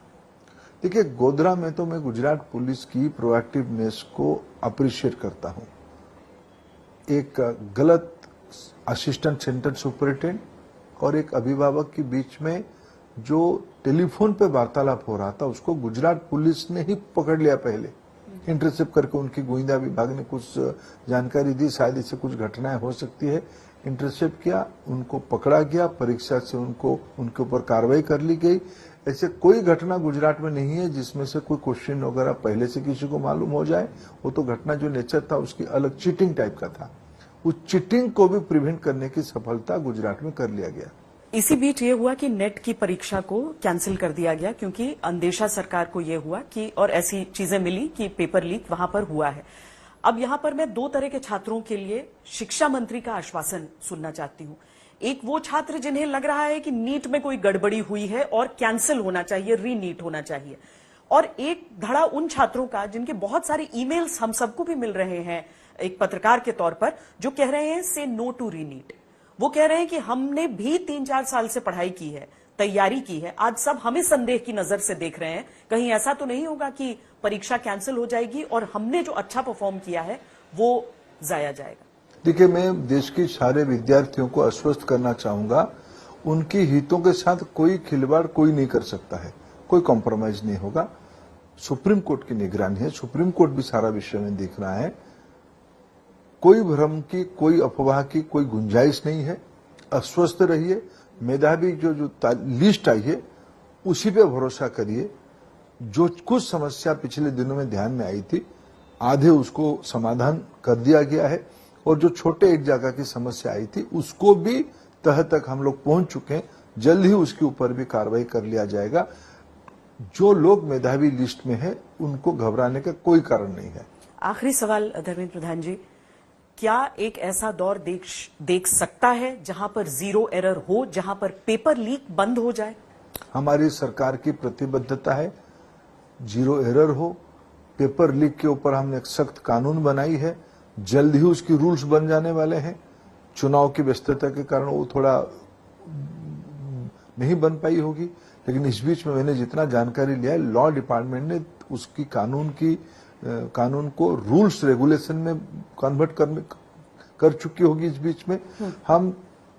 देखिए, गोधरा में तो मैं गुजरात पुलिस की प्रोएक्टिवनेस को अप्रिशिएट करता हूं। एक गलत असिस्टेंट सेंटर सुपरिटेंडेंट और एक अभिभावक के बीच में जो टेलीफोन पे वार्तालाप हो रहा था, उसको गुजरात पुलिस ने ही पकड़ लिया। पहले इंटरसेप्ट करके उनकी गोविंदा विभाग ने कुछ जानकारी दी, शायद इससे कुछ घटनाएं हो सकती है। इंटरसेप्ट किया, उनको पकड़ा गया, परीक्षा से उनको उनके ऊपर कार्रवाई कर ली गई। ऐसे कोई घटना गुजरात में नहीं है जिसमें से कोई क्वेश्चन वगैरह पहले से किसी को मालूम हो जाए। वो तो घटना जो नेचर था उसकी अलग चीटिंग टाइप का था। उस चीटिंग को भी प्रिवेंट करने की सफलता गुजरात में कर लिया गया। इसी बीच ये हुआ कि नेट की परीक्षा को कैंसिल कर दिया गया क्योंकि अंदेशा सरकार को ये हुआ कि, और ऐसी चीजें मिली कि पेपर लीक वहां पर हुआ है। अब यहां पर मैं दो तरह के छात्रों के लिए शिक्षा मंत्री का आश्वासन सुनना चाहती हूं। एक वो छात्र जिन्हें लग रहा है कि नीट में कोई गड़बड़ी हुई है और कैंसिल होना चाहिए, रीनीट होना चाहिए, और एक धड़ा उन छात्रों का जिनके बहुत सारे ईमेल्स हम सबको भी मिल रहे हैं एक पत्रकार के तौर पर, जो कह रहे हैं से नो टू रीनीट। वो कह रहे हैं कि हमने भी 3-4 साल से पढ़ाई की है, तैयारी की है, आज सब हमें संदेह की नजर से देख रहे हैं। कहीं ऐसा तो नहीं होगा कि परीक्षा कैंसिल हो जाएगी और हमने जो अच्छा परफॉर्म किया है वो जाया जाएगा? देखिए, मैं देश के सारे विद्यार्थियों को आश्वस्त करना चाहूंगा, उनके हितों के साथ कोई खिलवाड़ कोई नहीं कर सकता है, कोई कॉम्प्रोमाइज नहीं होगा। सुप्रीम कोर्ट की निगरानी है, सुप्रीम कोर्ट भी सारा विषय में देख रहा है। कोई भ्रम की, कोई अफवाह की कोई गुंजाइश नहीं है। अस्वस्थ रहिए, मेधावी जो लिस्ट आई है उसी पे भरोसा करिए। जो कुछ समस्या पिछले दिनों में ध्यान में आई थी, आधे उसको समाधान कर दिया गया है, और जो छोटे एक जगह की समस्या आई थी उसको भी तह तक हम लोग पहुंच चुके हैं। जल्द ही उसके ऊपर भी कार्रवाई कर लिया जाएगा। जो लोग मेधावी लिस्ट में है उनको घबराने का कोई कारण नहीं है। आखिरी सवाल धर्मेंद्र प्रधान जी, क्या एक ऐसा दौर देख सकता है जहां पर जीरो एरर हो, जहां पर पेपर लीक बंद हो जाए? हमारी सरकार की प्रतिबद्धता है जीरो एरर हो। पेपर लीक के ऊपर हमने एक सख्त कानून बनाई है, जल्द ही उसकी रूल्स बन जाने वाले हैं। चुनाव की व्यस्तता के कारण वो थोड़ा नहीं बन पाई होगी, लेकिन इस बीच में मैंने जितना जानकारी लिया है, लॉ डिपार्टमेंट ने उसकी कानून को रूल्स रेगुलेशन में कन्वर्ट कर चुकी होगी। इस बीच में हम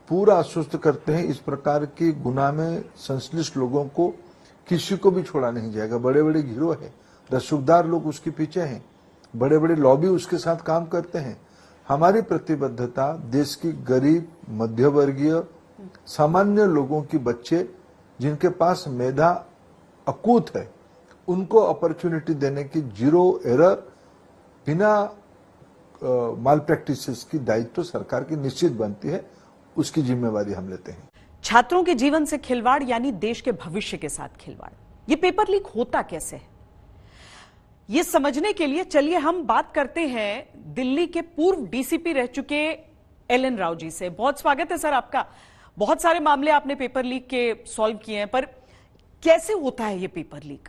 पूरा आश्वस्त करते हैं, इस प्रकार के गुनाह में संश्लिष्ट लोगों को किसी को भी छोड़ा नहीं जाएगा। बड़े बड़े गिरोह है, रसूखदार लोग उसके पीछे हैं, बड़े बड़े लॉबी उसके साथ काम करते हैं। हमारी प्रतिबद्धता देश की गरीब, मध्यवर्गीय, सामान्य लोगों की बच्चे जिनके पास मेधा अकूत है, उनको अपॉर्चुनिटी देने की, जीरो एरर, बिना माल प्रैक्टिसेस की दायित्व सरकार की निश्चित बनती है, उसकी जिम्मेवारी हम लेते हैं। छात्रों के जीवन से खिलवाड़ यानी देश के भविष्य के साथ खिलवाड़। ये पेपर लीक होता कैसे है, ये समझने के लिए चलिए हम बात करते हैं दिल्ली के पूर्व डीसीपी रह चुके एलएन राव जी से। बहुत स्वागत है सर आपका। बहुत सारे मामले आपने पेपर लीक के सॉल्व किए हैं, पर कैसे होता है ये पेपर लीक?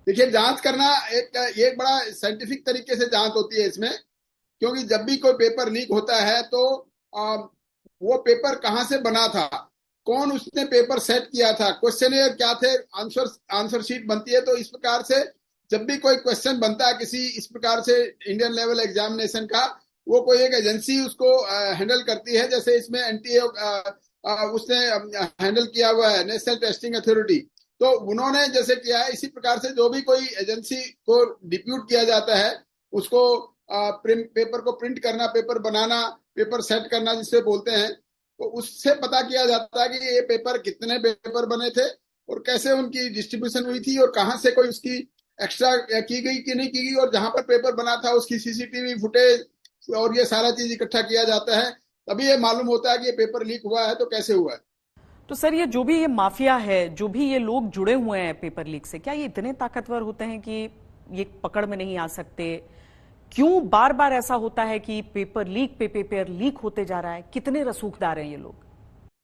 देखिए, जांच करना एक बड़ा साइंटिफिक तरीके से जांच होती है इसमें, क्योंकि जब भी कोई पेपर लीक होता है तो वो पेपर कहां से बना था, कौन उसने पेपर सेट किया था, क्वेश्चन क्या थे, आंसर शीट बनती है। तो इस प्रकार से जब भी कोई क्वेश्चन बनता है किसी इस प्रकार से इंडियन लेवल एग्जामिनेशन का, वो कोई एक एजेंसी उसको हैंडल करती है। जैसे इसमें एनटीए उसने हैंडल किया हुआ है, नेशनल टेस्टिंग अथॉरिटी। तो उन्होंने जैसे किया है, इसी प्रकार से जो भी कोई एजेंसी को डिप्यूट किया जाता है उसको पेपर को प्रिंट करना, पेपर बनाना, पेपर सेट करना जिसे बोलते हैं, तो उससे पता किया जाता है कि ये पेपर कितने पेपर बने थे और कैसे उनकी डिस्ट्रीब्यूशन हुई थी और कहाँ से कोई उसकी एक्स्ट्रा की गई कि नहीं की गई, और जहां पर पेपर बना था उसकी सीसीटीवी फुटेज और ये सारा चीज इकट्ठा किया जाता है। तभी ये मालूम होता है कि ये पेपर लीक हुआ है तो कैसे हुआ है। तो सर, ये जो भी ये माफिया है, जो भी ये लोग जुड़े हुए हैं पेपर लीक से, क्या ये इतने ताकतवर होते हैं कि ये पकड़ में नहीं आ सकते? क्यों बार बार ऐसा होता है कि पेपर लीक होते जा रहा है? कितने रसूखदार हैं ये लोग?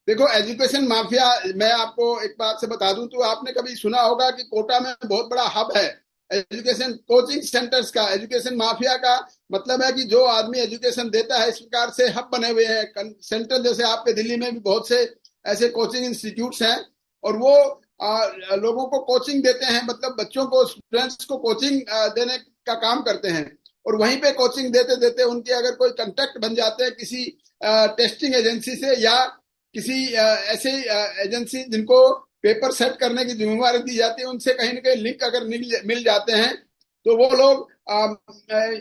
देखो, एजुकेशन माफिया, मैं आपको एक बात से बता दूं तो आपने कभी सुना होगा कि कोटा में बहुत बड़ा हब है एजुकेशन कोचिंग सेंटर्स का। एजुकेशन माफिया का मतलब है कि जो आदमी एजुकेशन देता है, इस प्रकार से हब बने हुए हैं सेंटर। जैसे आपके दिल्ली में भी बहुत से ऐसे कोचिंग इंस्टीट्यूट्स हैं और वो लोगों को कोचिंग देते हैं, मतलब बच्चों को, स्टूडेंट्स को कोचिंग देने का काम करते हैं। और वहीं पे कोचिंग देते देते उनके अगर कोई कांटेक्ट बन जाते हैं किसी टेस्टिंग एजेंसी से या किसी ऐसे एजेंसी जिनको पेपर सेट करने की जिम्मेवारी दी जाती है, उनसे कहीं ना कहीं लिंक अगर मिल जाते हैं तो वो लोग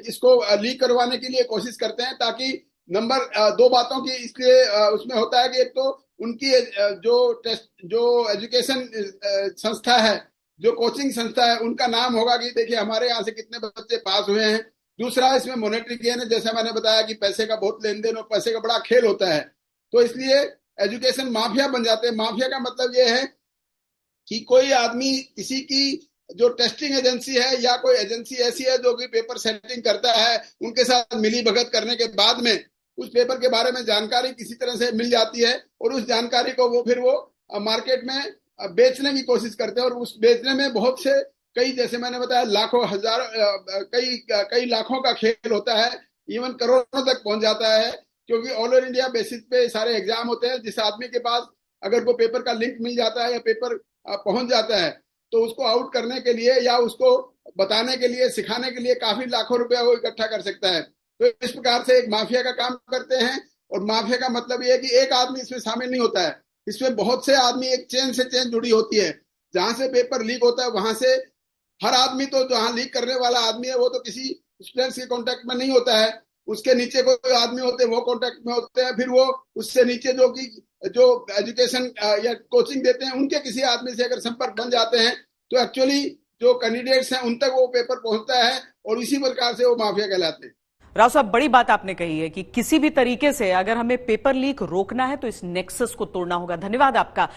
इसको लीक करवाने के लिए कोशिश करते हैं, ताकि नंबर दो बातों की इसलिए उसमें होता है कि एक तो उनकी जो एजुकेशन संस्था है, जो कोचिंग संस्था है, उनका नाम होगा कि देखिए हमारे यहाँ से कितने बच्चे पास हुए हैं। दूसरा, इसमें मॉनेटरी गेन है, जैसे मैंने बताया कि पैसे का बहुत लेन देन और पैसे का बड़ा खेल होता है। तो इसलिए एजुकेशन माफिया बन जाते हैं। माफिया का मतलब ये है कि कोई आदमी किसी की जो टेस्टिंग एजेंसी है या कोई एजेंसी ऐसी है जो कि पेपर सेटिंग करता है, उनके साथ मिली भगत करने के बाद में उस पेपर के बारे में जानकारी किसी तरह से मिल जाती है और उस जानकारी को वो मार्केट में बेचने की कोशिश करते हैं। और उस बेचने में बहुत से कई, जैसे मैंने बताया, लाखों हजारों कई लाखों का खेल होता है, इवन करोड़ों तक पहुंच जाता है, क्योंकि ऑल ओवर इंडिया बेसिस पे सारे एग्जाम होते हैं। जिस आदमी के पास अगर वो पेपर का लिंक मिल जाता है या पेपर पहुंच जाता है तो उसको आउट करने के लिए या उसको बताने के लिए, सिखाने के लिए काफी लाखों रुपया वो इकट्ठा कर सकता है। तो इस प्रकार से एक माफिया का काम करते हैं। और माफिया का मतलब ये है कि एक आदमी इसमें शामिल नहीं होता है, इसमें बहुत से आदमी, एक चेन से चेन जुड़ी होती है। जहां से पेपर लीक होता है वहां से हर आदमी, तो जहां लीक करने वाला आदमी है वो तो किसी स्टूडेंट्स के कॉन्टेक्ट में नहीं होता है, उसके नीचे कोई आदमी होते हैं वो कॉन्टेक्ट में होते हैं, फिर वो उससे नीचे जो एजुकेशन या कोचिंग देते हैं उनके किसी आदमी से अगर संपर्क बन जाते हैं तो एक्चुअली जो कैंडिडेट्स हैं उन तक वो पेपर पहुंचता है और इसी प्रकार से वो माफिया कहलाते हैं। राव साहब, बड़ी बात आपने कही है कि किसी भी तरीके से अगर हमें पेपर लीक रोकना है तो इस नेक्सस को तोड़ना होगा। धन्यवाद आपका,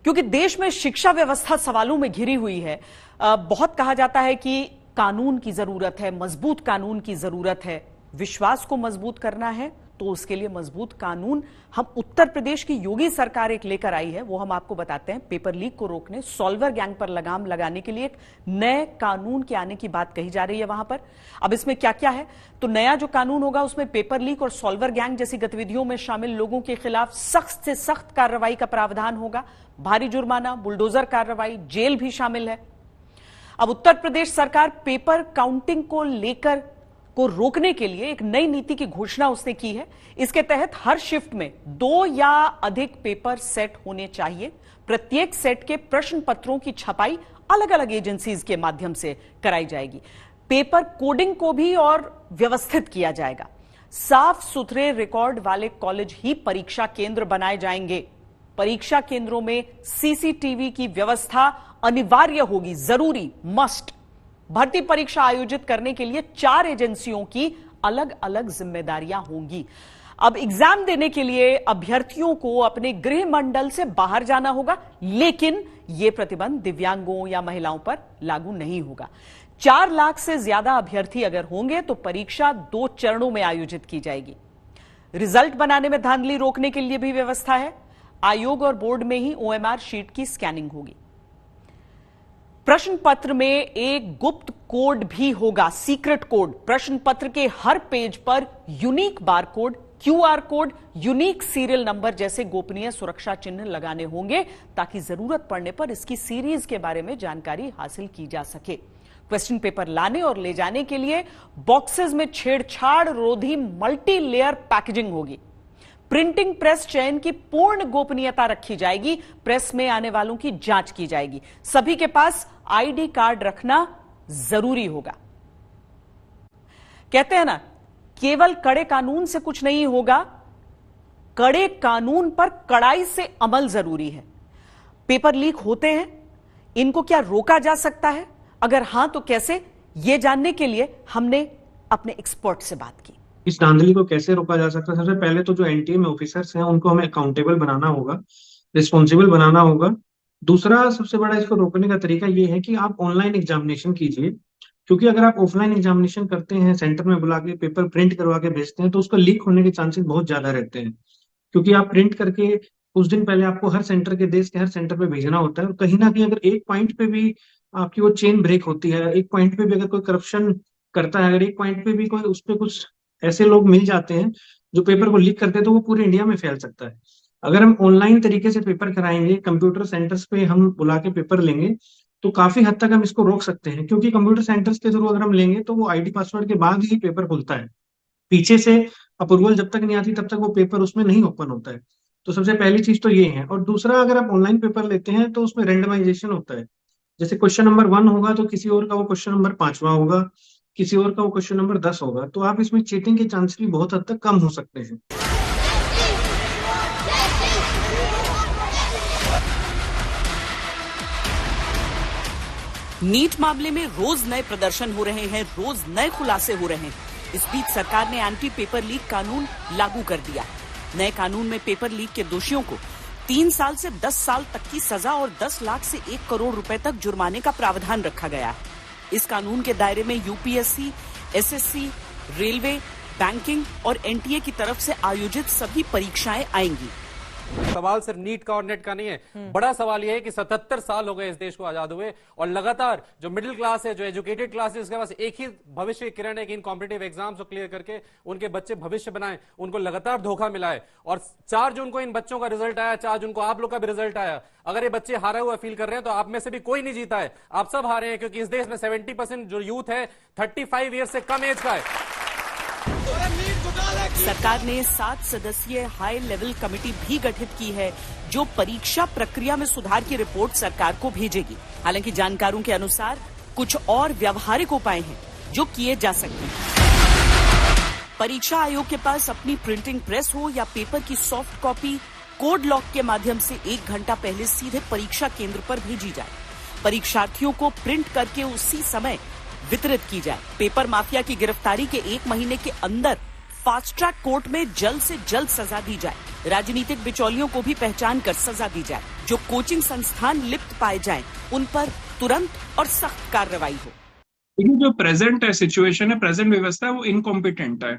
क्योंकि देश में शिक्षा व्यवस्था सवालों में घिरी हुई है। बहुत कहा जाता है कि कानून की जरूरत है, मजबूत कानून की जरूरत है। विश्वास को मजबूत करना है तो उसके लिए मजबूत कानून हम उत्तर प्रदेश की योगी सरकार एक लेकर आई है, वो हम आपको बताते हैं। पेपर लीक को रोकने, सॉल्वर गैंग पर लगाम लगाने के लिए एक नए कानून के आने की बात कही जा रही है वहां पर। अब इसमें क्या क्या है, तो नया जो कानून होगा उसमें पेपर लीक और सॉल्वर गैंग जैसी गतिविधियों में शामिल लोगों के खिलाफ सख्त से सख्त कार्रवाई का प्रावधान होगा। भारी जुर्माना, बुलडोजर कार्रवाई, जेल भी शामिल है। अब उत्तर प्रदेश सरकार पेपर काउंटिंग को रोकने के लिए एक नई नीति की घोषणा उसने की है। इसके तहत हर शिफ्ट में 2 या अधिक पेपर सेट होने चाहिए। प्रत्येक सेट के प्रश्न पत्रों की छपाई अलग अलग एजेंसीज के माध्यम से कराई जाएगी। पेपर कोडिंग को भी और व्यवस्थित किया जाएगा। साफ सुथरे रिकॉर्ड वाले कॉलेज ही परीक्षा केंद्र बनाए जाएंगे। परीक्षा केंद्रों में सीसीटीवी की व्यवस्था अनिवार्य होगी, जरूरी, मस्ट। भर्ती परीक्षा आयोजित करने के लिए 4 एजेंसियों की अलग अलग जिम्मेदारियां होंगी। अब एग्जाम देने के लिए अभ्यर्थियों को अपने गृह मंडल से बाहर जाना होगा, लेकिन यह प्रतिबंध दिव्यांगों या महिलाओं पर लागू नहीं होगा। 4 लाख से ज्यादा अभ्यर्थी अगर होंगे तो परीक्षा 2 चरणों में आयोजित की जाएगी। रिजल्ट बनाने में धांधली रोकने के लिए भी व्यवस्था है। आयोग और बोर्ड में ही OMR शीट की स्कैनिंग होगी। प्रश्न पत्र में एक गुप्त कोड भी होगा, सीक्रेट कोड। प्रश्न पत्र के हर पेज पर unique barcode, QR code, unique serial number जैसे गोपनीय सुरक्षा चिन्ह लगाने होंगे ताकि जरूरत पड़ने पर इसकी सीरीज के बारे में जानकारी हासिल की जा सके। क्वेश्चन पेपर लाने और ले जाने के लिए बॉक्सेस में छेड़छाड़ रोधी मल्टी लेयर पैकेजिंग होगी। प्रिंटिंग प्रेस चयन की पूर्ण गोपनीयता रखी जाएगी। प्रेस में आने वालों की जांच की जाएगी। सभी के पास ID कार्ड रखना जरूरी होगा। कहते हैं ना, केवल कड़े कानून से कुछ नहीं होगा, कड़े कानून पर कड़ाई से अमल जरूरी है। पेपर लीक होते हैं, इनको क्या रोका जा सकता है? अगर हां तो कैसे? यह जानने के लिए हमने अपने एक्सपर्ट से बात की। इस धांधली को कैसे रोका जा सकता है? सबसे पहले तो जो NTA में ऑफिसर्स हैं उनको हमें अकाउंटेबल बनाना होगा, रिस्पॉन्सिबल बनाना होगा। दूसरा सबसे बड़ा इसको रोकने का तरीका ये है कि आप ऑनलाइन एग्जामिनेशन कीजिए, क्योंकि अगर आप ऑफलाइन एग्जामिनेशन करते हैं, सेंटर में बुला के पेपर प्रिंट करवा के भेजते हैं, तो उसका लीक होने के चांसेस बहुत ज्यादा रहते हैं। क्योंकि आप प्रिंट करके कुछ दिन पहले आपको हर सेंटर के, देश के हर सेंटर पे भेजना होता है, और कहीं ना कहीं अगर एक पॉइंट पे भी आपकी वो चेन ब्रेक होती है, एक पॉइंट पे भी अगर कोई करप्शन करता है, अगर एक पॉइंट पे भी कोई उस पर कुछ ऐसे लोग मिल जाते हैं जो पेपर को लीक करते हैं, तो वो पूरे इंडिया में फैल सकता है। अगर हम ऑनलाइन तरीके से पेपर कराएंगे, कंप्यूटर सेंटर्स पे हम बुला के पेपर लेंगे, तो काफी हद तक हम इसको रोक सकते हैं। क्योंकि कंप्यूटर सेंटर्स के थ्रू अगर हम लेंगे तो वो ID पासवर्ड के बाद ही पेपर खुलता है। पीछे से अप्रूवल जब तक नहीं आती तब तक वो पेपर उसमें नहीं ओपन होता है। तो सबसे पहली चीज तो ये है। और दूसरा, अगर आप ऑनलाइन पेपर लेते हैं तो उसमें रेंडमाइजेशन होता है। जैसे क्वेश्चन नंबर 1 होगा तो किसी और का वो क्वेश्चन नंबर 5वां होगा, किसी और का वो क्वेश्चन नंबर 10 होगा। तो आप इसमें चीटिंग के चांसेस भी बहुत हद तक कम हो सकते हैं। नीट मामले में रोज नए प्रदर्शन हो रहे हैं, रोज नए खुलासे हो रहे हैं। इस बीच सरकार ने एंटी पेपर लीक कानून लागू कर दिया। नए कानून में पेपर लीक के दोषियों को 3 साल से 10 साल तक की सजा और 10 लाख से 1 करोड़ रुपए तक जुर्माने का प्रावधान रखा गया है। इस कानून के दायरे में UPSC, SSC, रेलवे, बैंकिंग और NTA की तरफ से आयोजित सभी परीक्षाएं आएंगी। सवाल सिर्फ नीट का और नेट का नहीं है। बड़ा सवाल यह है कि 77 साल हो गए इस देश को आजाद हुए, और लगातार जो मिडिल क्लास है, जो एजुकेटेड क्लास है, उसके पास एक ही भविष्य की किरण है कि इन कॉम्पिटिटिव एग्जाम्स को क्लियर करके उनके बच्चे भविष्य बनाएं। उनको लगातार धोखा मिला है। और 4 जून को इन बच्चों का रिजल्ट आया, 4 जून को आप लोग का भी रिजल्ट आया। अगर ये बच्चे हारे हुए फील कर रहे हैं तो आप में से भी कोई नहीं जीता है, आप सब हारे हैं। क्योंकि इस देश में 70% जो यूथ है 35 ईयर से कम एज का है। सरकार ने 7 सदस्यीय हाई लेवल कमेटी भी गठित की है, जो परीक्षा प्रक्रिया में सुधार की रिपोर्ट सरकार को भेजेगी। हालांकि जानकारों के अनुसार कुछ और व्यावहारिक उपाय हैं जो किए जा सकते हैं। परीक्षा आयोग के पास अपनी प्रिंटिंग प्रेस हो या पेपर की सॉफ्ट कॉपी, कोड लॉक के माध्यम से 1 घंटा पहले सीधे परीक्षा केंद्र पर भेजी जाए। परीक्षार्थियों को प्रिंट करके उसी समय वितरित की जाए। पेपर माफिया की गिरफ्तारी के 1 महीने के अंदर फास्ट ट्रैक कोर्ट में जल्द से जल्द सजा दी जाए। राजनीतिक बिचौलियों को भी पहचान कर सजा दी जाए। जो कोचिंग संस्थान लिप्त पाए जाएं, उन पर तुरंत और सख्त कार्रवाई हो। लेकिन जो प्रेजेंट है सिचुएशन है, प्रेजेंट व्यवस्था है, वो इनकॉम्पिटेंट है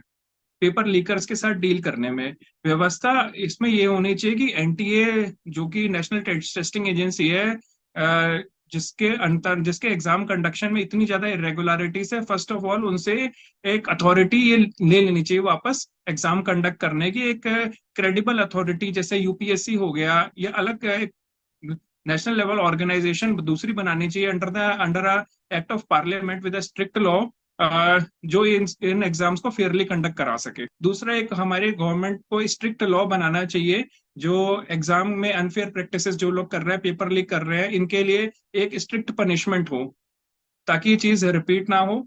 पेपर लीकर्स के साथ डील करने में। व्यवस्था इसमें ये होनी चाहिए कि NTA, जो कि नेशनल टेस्टिंग एजेंसी है, जिसके एग्जाम कंडक्शन में इतनी ज्यादा इरेगुलरिटीज है, फर्स्ट ऑफ ऑल उनसे एक अथॉरिटी ये ले लेनी चाहिए वापस एग्जाम कंडक्ट करने की। एक क्रेडिबल अथॉरिटी जैसे UPSC हो गया, या अलग नेशनल लेवल ऑर्गेनाइजेशन दूसरी बनानी चाहिए under act of parliament with a strict law, जो इन एग्जाम्स को फेयरली कंडक्ट करा सके। दूसरा, एक हमारे गवर्नमेंट को स्ट्रिक्ट लॉ बनाना चाहिए जो एग्जाम में अनफेयर प्रैक्टिसेस जो लोग कर रहे हैं, पेपर लीक कर रहे हैं, इनके लिए एक स्ट्रिक्ट पनिशमेंट हो ताकि ये चीज रिपीट ना हो।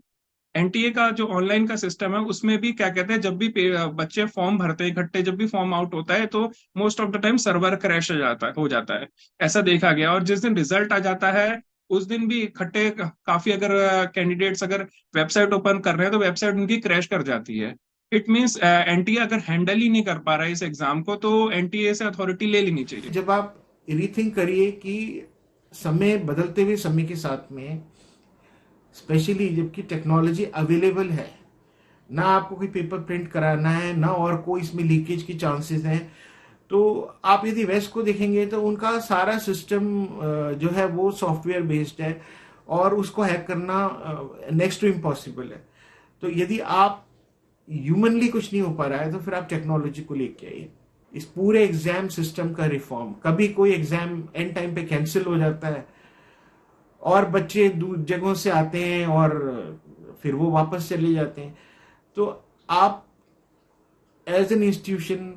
NTA का जो ऑनलाइन का सिस्टम है उसमें भी क्या कहते हैं, जब भी बच्चे फॉर्म भरते हैं इकट्ठे, जब भी फॉर्म आउट होता है तो most of the time server crash हो जाता है। ऐसा देखा गया। और जिस दिन रिजल्ट आ जाता है उस दिन भी इकट्ठे काफी, अगर कैंडिडेट्स अगर वेबसाइट ओपन कर रहे हैं तो वेबसाइट उनकी क्रैश कर जाती है। इट मीन्स एनटीए अगर हैंडल ही नहीं कर पा रहा है इस एग्जाम को, तो एनटीए से अथॉरिटी ले लेनी चाहिए। जब आप रीथिंक करिए कि समय बदलते हुए समय के साथ में, स्पेशली जबकि टेक्नोलॉजी अवेलेबल है, ना आपको कोई पेपर प्रिंट कराना है, ना और कोई इसमें लीकेज की चांसेस हैं, तो आप यदि वेस्ट को देखेंगे तो उनका सारा सिस्टम जो है वो सॉफ्टवेयर बेस्ड है और उसको हैक करना नेक्स्ट टू इम्पॉसिबल है। तो यदि आप ह्यूमनली कुछ नहीं हो पा रहा है तो फिर आप टेक्नोलॉजी को लेके आइए। इस पूरे एग्जाम सिस्टम का रिफॉर्म, कभी कोई एग्जाम एंड टाइम पे कैंसिल हो जाता है और बच्चे दूर जगहों से आते हैं और फिर वो वापस चले जाते हैं। तो आप एज एन इंस्टीट्यूशन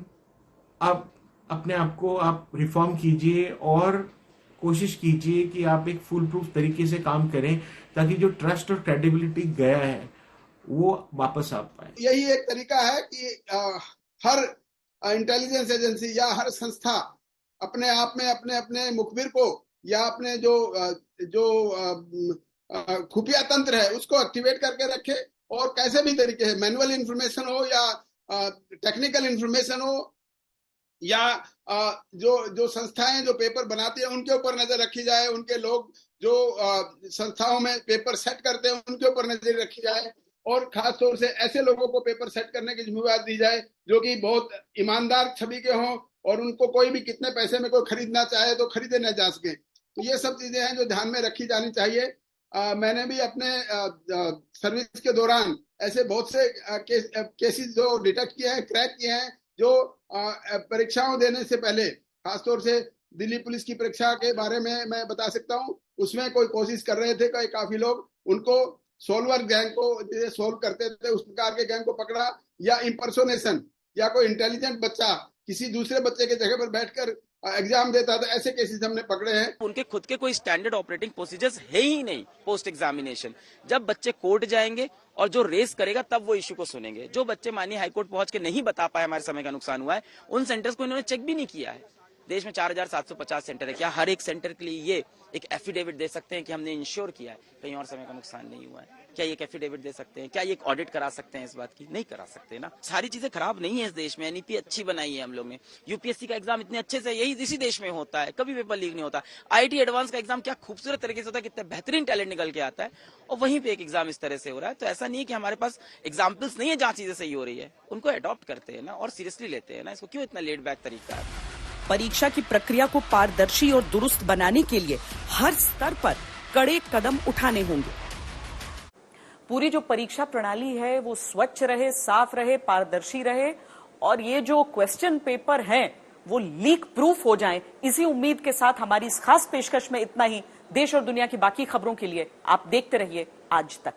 आप अपने आप को आप रिफॉर्म कीजिए और कोशिश कीजिए कि आप एक फुल प्रूफ तरीके से काम करें ताकि जो ट्रस्ट और क्रेडिबिलिटी गया है वो वापस आ पाए। यही एक तरीका है कि हर इंटेलिजेंस एजेंसी या हर संस्था अपने आप में अपने अपने मुखबिर को या अपने जो खुफिया तंत्र है उसको एक्टिवेट करके रखे, और कैसे भी तरीके से मैनुअल इंफॉर्मेशन हो या टेक्निकल इंफॉर्मेशन हो या जो संस्थाएं जो पेपर बनाती है उनके ऊपर नजर रखी जाए, उनके लोग जो संस्थाओं में पेपर सेट करते हैं उनके ऊपर नजर रखी जाए, और खास तौर से ऐसे लोगों को पेपर सेट करने की जिम्मेदारी दी जाए जो कि बहुत ईमानदार छवि के हों और उनको कोई भी कितने पैसे में कोई खरीदना चाहे तो खरीदे न जा सके। तो ये सब चीजें हैं जो ध्यान में रखी जानी चाहिए। मैंने भी अपने सर्विस के दौरान ऐसे बहुत से केसेस जो डिटेक्ट किए हैं, क्रैक किए हैं, जो परीक्षाओं देने से पहले, खासतौर से दिल्ली पुलिस की परीक्षा के बारे में मैं बता सकता हूं, उसमें कोई कोशिश कर रहे थे काफी लोग, उनको सोल्वर गैंग को जैसे सोल्व करते थे उस प्रकार के गैंग को पकड़ा, या इम्पर्सोनेशन या कोई इंटेलिजेंट बच्चा किसी दूसरे बच्चे के जगह पर बैठकर एग्जाम देता था, ऐसे केसेस हमने पकड़े हैं। उनके खुद के कोई स्टैंडर्ड ऑपरेटिंग प्रोसीजर्स है ही नहीं पोस्ट एग्जामिनेशन। जब बच्चे कोर्ट जाएंगे और जो रेस करेगा तब वो इश्यू को सुनेंगे। जो बच्चे मानिए हाईकोर्ट पहुंच के नहीं बता पाए हमारे समय का नुकसान हुआ है, उन सेंटर्स को इन्होंने चेक भी नहीं किया है। देश में 4750 सेंटर है, क्या हर एक सेंटर के लिए ये एक एफिडेविट दे सकते हैं कि हमने इंश्योर किया है कहीं और समय का नुकसान नहीं हुआ है? क्या ये एक एफिडेविट दे सकते हैं? क्या ये एक ऑडिट करा सकते हैं इस बात की? नहीं करा सकते ना। सारी चीजें खराब नहीं है इस देश में, एनईपी अच्छी बनाई है हम लोग ने। यूपीएससी का एग्जाम इतने अच्छे से यही इसी देश में होता है, कभी पेपर लीक नहीं होता। आईआईटी एडवांस का एग्जाम क्या खूबसूरत तरीके से होता है, कितना बेहतरीन टैलेंट निकल के आता है, और वहीं पे एक एग्जाम इस तरह से हो रहा है। तो ऐसा नहीं है कि हमारे पास एग्जाम्पल्स नहीं है जहाँ चीजें सही हो रही है, उनको अडॉप्ट करते हैं ना और सीरियसली लेते हैं ना। इसको क्यों इतना लेट बैक तरीका है? परीक्षा की प्रक्रिया को पारदर्शी और दुरुस्त बनाने के लिए हर स्तर पर कड़े कदम उठाने होंगे। पूरी जो परीक्षा प्रणाली है वो स्वच्छ रहे, साफ रहे, पारदर्शी रहे, और ये जो क्वेश्चन पेपर हैं वो लीक प्रूफ हो जाएं। इसी उम्मीद के साथ हमारी इस खास पेशकश में इतना ही। देश और दुनिया की बाकी खबरों के लिए आप देखते रहिए आज तक।